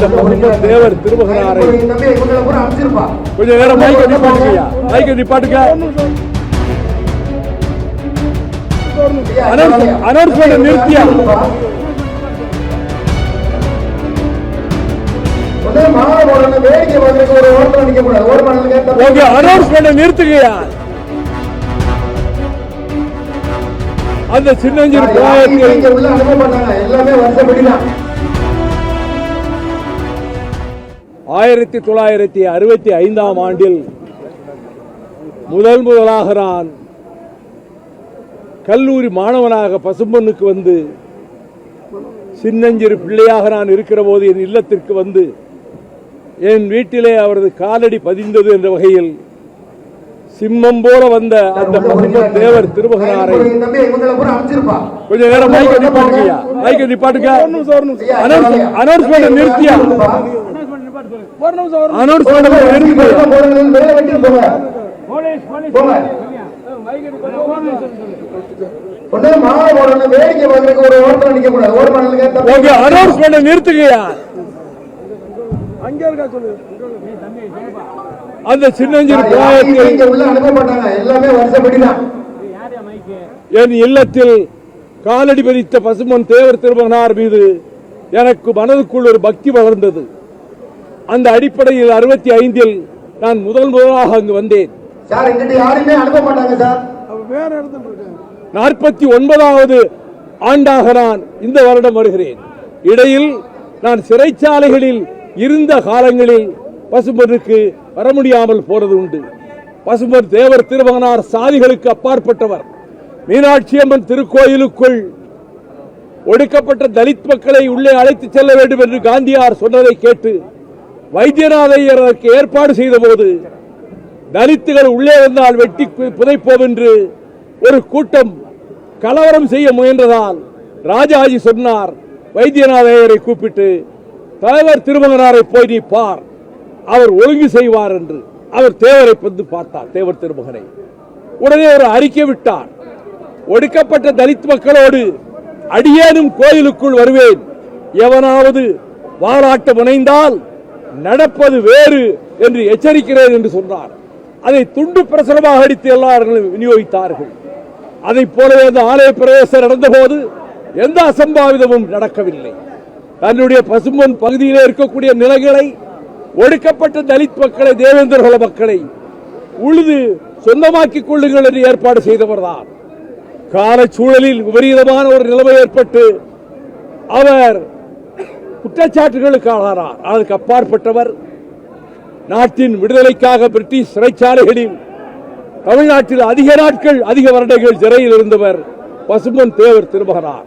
அந்த பசும்பொன் தேவர் திருமகனாரை கொஞ்ச நேரம் மைக்க நிப்பாட்டுங்கய்யா, மைக்க நிப்பாட்டுங்க. அனௌன்ஸ்மெண்ட் நிறுத்தியா? அனௌன்ஸ்மெண்ட் நிறுத்துங்கய்யா. அந்த சின்னஞ்சிறு பிராயத்தில் 1965ஆம் ஆண்டில் முதலாக நான் கல்லூரி மாணவனாக பசும்பொன்னுக்கு வந்து சின்னஞ்சிறு பிள்ளையாக நான் இருக்கிற போது என் இல்லத்திற்கு வந்து என் வீட்டிலே அவரது காலடி பதிந்தது என்ற வகையில் சிம்மம் போல வந்த அந்த பசும்பொன் தேவர் திருமகனாரை கொஞ்ச நேரம் மைக்க நிப்பாட்டுங்கய்யா, மைக்க நிப்பாட்டுங்க. அனௌன்ஸ்மெண்ட் நிறுத்தியா? அனௌன்ஸ்மெண்ட் நிறுத்துங்கய்யா. அந்த சின்னஞ்சிறு பிராயத்தில் என் இல்லத்தில் காலடி பதித்த பசும்பொன் தேவர் திருமகனார் மீது எனக்கு மனதுக்குள் ஒரு பக்தி வளர்ந்தது. அந்த அடிப்படையில் 65இல் நான் முதலாக அங்கு வந்தேன். 49வது ஆண்டாக நான் இந்த வருடம் வருகிறேன். இடையில் நான் சிறைச்சாலைகளில் இருந்த காலங்களில் பசும்பொன்னுக்கு வர முடியாமல் போனது உண்டு. பசும்பொன் தேவர் திருமகனார் சாதிகளுக்கு அப்பாற்பட்டவர். மீனாட்சி அம்மன் திருக்கோயிலுக்குள் ஒடுக்கப்பட்ட தலித் மக்களை உள்ளே அழைத்துச் செல்ல வேண்டும் என்று காந்தியார் சொன்னதை கேட்டு வைத்தியநாதையர் அதற்கு ஏற்பாடு செய்த போது தலித்துகள் உள்ளே வந்தால் வெட்டி புதைப்போம் என்று ஒரு கூட்டம் கலவரம் செய்ய முயன்றதால் ராஜாஜி சொன்னார், வைத்தியநாதையரை கூப்பிட்டு தேவர் திருமகனாரை போய் நீ பார், அவர் ஒழுங்கு செய்வார் என்று. அவர் தேவரை வந்து பார்த்தார், தேவர் திருமகனை. உடனே ஒரு அறிக்கை விட்டார், ஒடுக்கப்பட்ட தலித் மக்களோடு அடியேனும் கோயிலுக்குள் வருவேன், எவனாவது வாலாட்ட முனைந்தால் நடப்பது வேறு என்று எச்சரிக்கிறேன் என்று சொன்னார். அதை துண்டு பிரசுரமாக அடித்து எல்லாரும் விநியோகித்தார்கள். அதை போலவே அந்த ஆலய பிரவேசம் நடந்தபோது எந்த அசம்பாவிதமும் நடக்கவில்லை. தன்னுடைய பசும்பொன் பகுதியிலே இருக்கக்கூடிய நிலைகளை, ஒடுக்கப்பட்ட தலித் மக்களை, தேவேந்திர மக்களை உழுது சொந்தமாக்கிக் கொள்ளுங்கள் என்று ஏற்பாடு செய்தவர்தான். கால சூழலில் விபரீதமான ஒரு நிலைமை ஏற்பட்டு அவர் குற்றச்சாட்டுகளுக்கு ஆளானார். அதற்கு அப்பாற்பட்டவர் நாட்டின் விடுதலைக்காக பிரிட்டிஷ் சிறைச்சாலைகளில் தமிழ்நாட்டில் அதிக நாட்கள், அதிக வருடங்கள் சிறையில் இருந்தவர் பசும்பொன் தேவர் திருமகனார்.